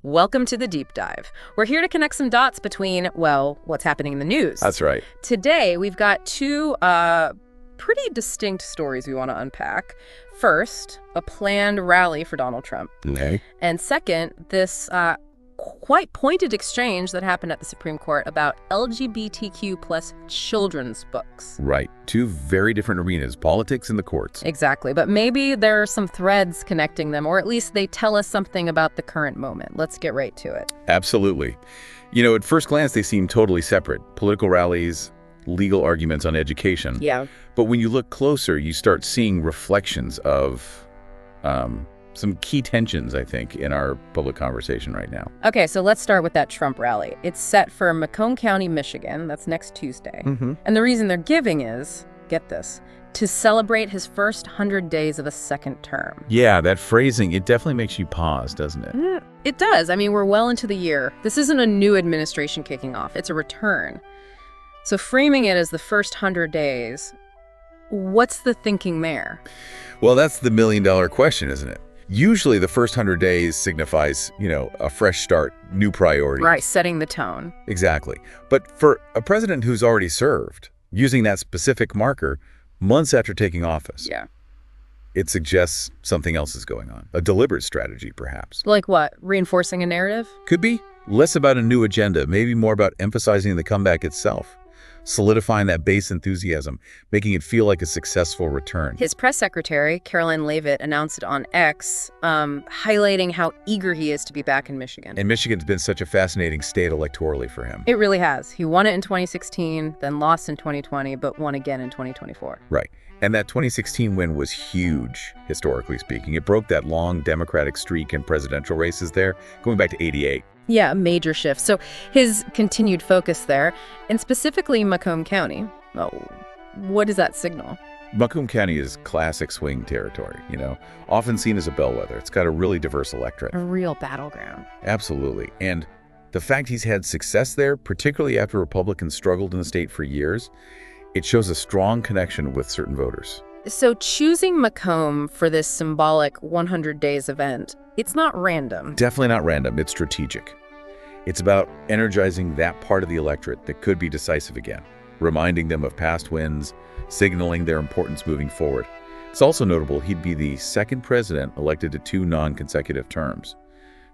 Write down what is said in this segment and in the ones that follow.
Welcome to the Deep Dive. We're here to connect some dots between, well, what's happening in the news. That's right. Today, we've got two pretty distinct stories we want to unpack. First, a planned rally for Donald Trump. Okay. And second, this quite pointed exchange that happened at the Supreme Court about LGBTQ plus children's books. Right. Two very different arenas, politics and the courts. Exactly. But maybe there are some threads connecting them, or at least they tell us something about the current moment. Let's get right to it. Absolutely. You know, at first glance, they seem totally separate. Political rallies, legal arguments on education. Yeah. But when you look closer, you start seeing reflections of some key tensions, I think, in our public conversation right now. Okay, so let's start with that Trump rally. It's set for Macomb County, Michigan. That's next Tuesday. And the reason they're giving is, get this, to celebrate his first 100 days of a second term. Yeah, that phrasing, it definitely makes you pause, doesn't it? It does. I mean, we're well into the year. This isn't a new administration kicking off. It's a return. So framing it as the first 100 days, what's the thinking there? Well, that's the million-dollar question, isn't it? Usually the first 100 days signifies, a fresh start, new priorities. Right, setting the tone. Exactly. But for a president who's already served, using that specific marker months after taking office, Yeah. it suggests something else is going on. A deliberate strategy, perhaps. Like what? Reinforcing a narrative? Could be less about a new agenda, maybe more about emphasizing the comeback itself, solidifying that base enthusiasm, making it feel like a successful return. His press secretary, Caroline Leavitt, announced it on X, highlighting how eager he is to be back in Michigan. And Michigan's been such a fascinating state electorally for him. It really has. He won it in 2016, then lost in 2020, but won again in 2024. Right. And that 2016 win was huge, historically speaking. It broke that long Democratic streak in presidential races there, going back to '88. Yeah, a major shift. So his continued focus there, and specifically Macomb County, what does that signal? Macomb County is classic swing territory, often seen as a bellwether. It's got a really diverse electorate. A real battleground. Absolutely. And the fact he's had success there, particularly after Republicans struggled in the state for years, it shows a strong connection with certain voters. So choosing Macomb for this symbolic 100 days event, it's not random. Definitely not random. It's strategic. It's about energizing that part of the electorate that could be decisive again, reminding them of past wins, signaling their importance moving forward. It's also notable he'd be the second president elected to 2 non-consecutive terms.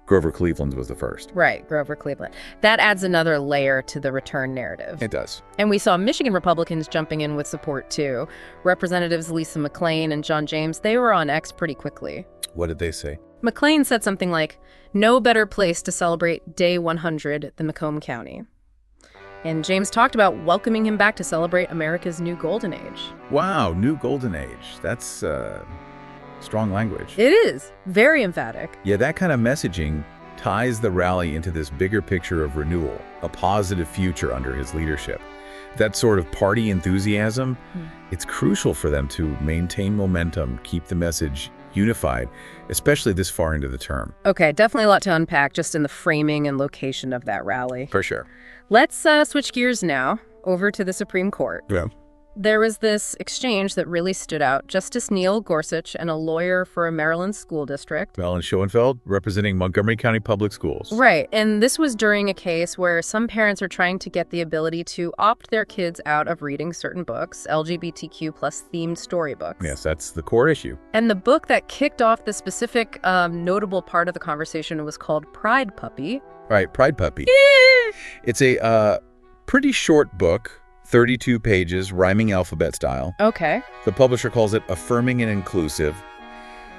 Grover Cleveland's was the first. Right, Grover Cleveland. That adds another layer to the return narrative. It does. And we saw Michigan Republicans jumping in with support, too. Representatives Lisa McClain and John James, they were on X pretty quickly. What did they say? McClain said something like, "No better place to celebrate day 100 than Macomb County." And James talked about welcoming him back to celebrate America's new golden age. Wow, new golden age. That's strong language. It is. Very emphatic. Yeah, that kind of messaging ties the rally into this bigger picture of renewal, a positive future under his leadership. That sort of party enthusiasm, it's crucial for them to maintain momentum, keep the message unified, especially this far into the term. Okay, definitely a lot to unpack just in the framing and location of that rally. For sure. Let's switch gears now over to the Supreme Court. Yeah. There was this exchange that really stood out. Justice Neil Gorsuch and a lawyer for a Maryland school district. Ellen Schoenfeld, representing Montgomery County Public Schools. Right, and this was during a case where some parents are trying to get the ability to opt their kids out of reading certain books, LGBTQ plus themed storybooks. Yes, that's the core issue. And the book that kicked off the specific notable part of the conversation was called Pride Puppy. Right, Pride Puppy. It's a pretty short book, 32 pages, rhyming alphabet style. Okay. The publisher calls it affirming and inclusive,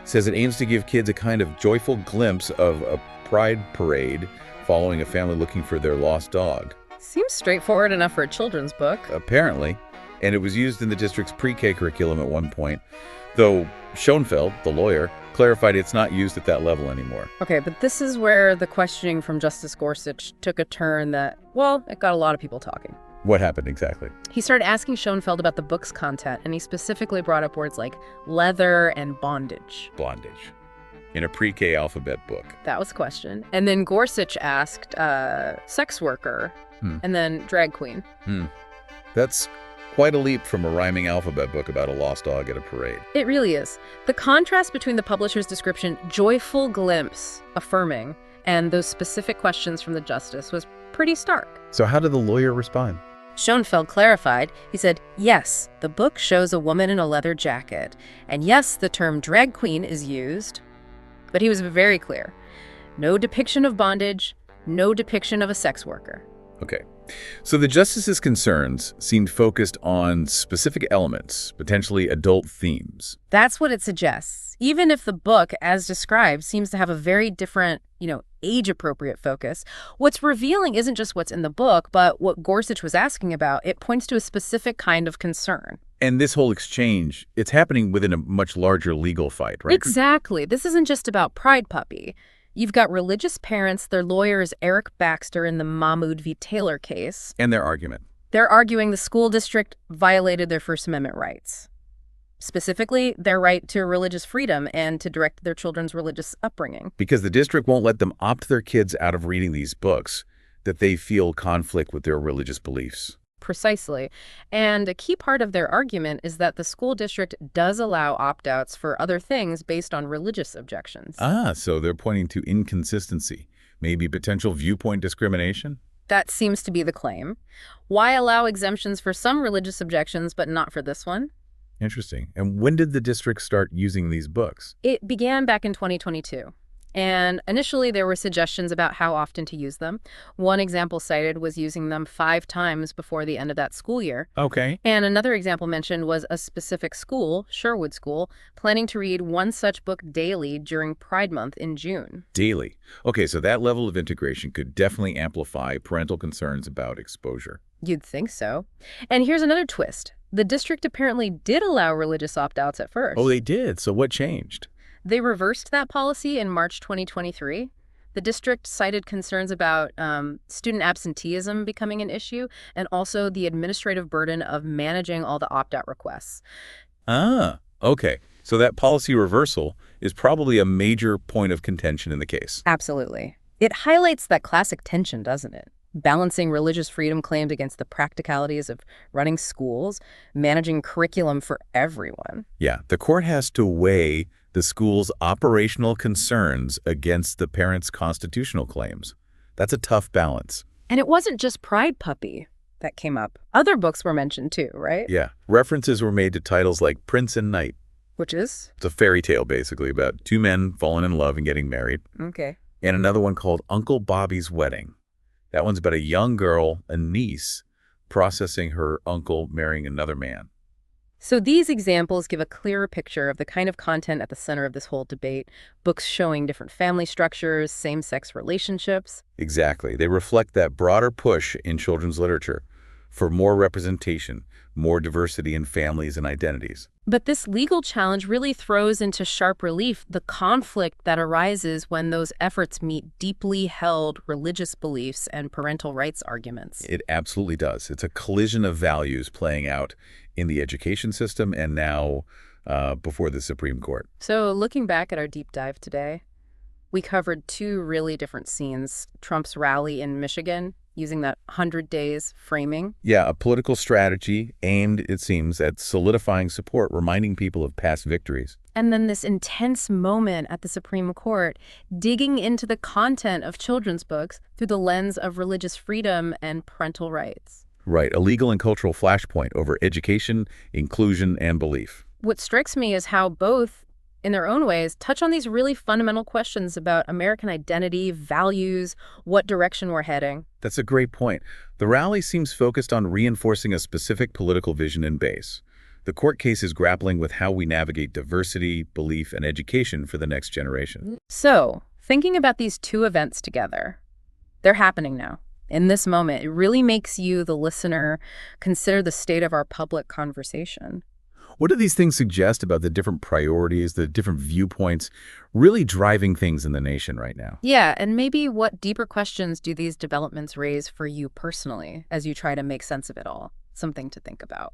says it aims to give kids a kind of joyful glimpse of a pride parade following a family looking for their lost dog. Seems straightforward enough for a children's book. Apparently, and it was used in the district's pre-K curriculum at one point, though Schoenfeld, the lawyer, clarified it's not used at that level anymore. Okay, but this is where the questioning from Justice Gorsuch took a turn that, well, it got a lot of people talking. What happened exactly? He started asking Schoenfeld about the book's content, and he specifically brought up words like leather and bondage. Bondage. In a pre-K alphabet book. That was the question. And then Gorsuch asked sex worker, and then drag queen. That's quite a leap from a rhyming alphabet book about a lost dog at a parade. It really is. The contrast between the publisher's description, joyful glimpse, affirming, And those specific questions from the justice was pretty stark. So how did the lawyer respond? Schoenfeld clarified. He said, yes, the book shows a woman in a leather jacket. And yes, the term drag queen is used. But he was very clear. No depiction of bondage, no depiction of a sex worker. Okay. So the justice's concerns seemed focused on specific elements, potentially adult themes. That's what it suggests. Even if the book, as described, seems to have a very different, age-appropriate focus, what's revealing isn't just what's in the book, but what Gorsuch was asking about. It points to a specific kind of concern. And this whole exchange, it's happening within a much larger legal fight, right? Exactly. This isn't just about Pride Puppy. You've got religious parents, their lawyer is Eric Baxter in the Mahmoud v. Taylor case. And their argument. They're arguing the school district violated their First Amendment rights. Specifically, their right to religious freedom and to direct their children's religious upbringing. Because the district won't let them opt their kids out of reading these books that they feel conflict with their religious beliefs. Precisely. And a key part of their argument is that the school district does allow opt-outs for other things based on religious objections. So they're pointing to inconsistency, maybe potential viewpoint discrimination? That seems to be the claim. Why allow exemptions for some religious objections but not for this one? Interesting. And when did the district start using these books? It began back in 2022. And initially, there were suggestions about how often to use them. One example cited was using them 5 times before the end of that school year. Okay. And another example mentioned was a specific school, Sherwood School, planning to read one such book daily during Pride Month in June. Daily. Okay, so that level of integration could definitely amplify parental concerns about exposure. You'd think so. And here's another twist. The district apparently did allow religious opt-outs at first. Oh, they did? So what changed? They reversed that policy in March 2023. The district cited concerns about student absenteeism becoming an issue and also the administrative burden of managing all the opt-out requests. Okay. So that policy reversal is probably a major point of contention in the case. Absolutely. It highlights that classic tension, doesn't it? Balancing religious freedom claims against the practicalities of running schools, managing curriculum for everyone. Yeah, the court has to weigh the school's operational concerns against the parents' constitutional claims. That's a tough balance. And it wasn't just Pride Puppy that came up. Other books were mentioned too, right? Yeah. References were made to titles like Prince and Knight. Which is? It's a fairy tale, basically, about 2 men falling in love and getting married. Okay. And another one called Uncle Bobby's Wedding. That one's about a young girl, a niece, processing her uncle marrying another man. So these examples give a clearer picture of the kind of content at the center of this whole debate. Books showing different family structures, same-sex relationships. Exactly. They reflect that broader push in children's literature for more representation, more diversity in families and identities. But this legal challenge really throws into sharp relief the conflict that arises when those efforts meet deeply held religious beliefs and parental rights arguments. It absolutely does. It's a collision of values playing out in the education system and now before the Supreme Court. So looking back at our deep dive today, we covered 2 really different scenes. Trump's rally in Michigan, using that 100 days framing. Yeah, a political strategy aimed, it seems, at solidifying support, reminding people of past victories. And then this intense moment at the Supreme Court, digging into the content of children's books through the lens of religious freedom and parental rights. Right, a legal and cultural flashpoint over education, inclusion, and belief. What strikes me is how both, in their own ways, touch on these really fundamental questions about American identity, values, what direction we're heading. That's a great point. The rally seems focused on reinforcing a specific political vision and base. The court case is grappling with how we navigate diversity, belief, and education for the next generation. So, thinking about these 2 events together, they're happening now. In this moment, it really makes you, the listener, consider the state of our public conversation. What do these things suggest about the different priorities, the different viewpoints really driving things in the nation right now? Yeah, and maybe what deeper questions do these developments raise for you personally as you try to make sense of it all? Something to think about.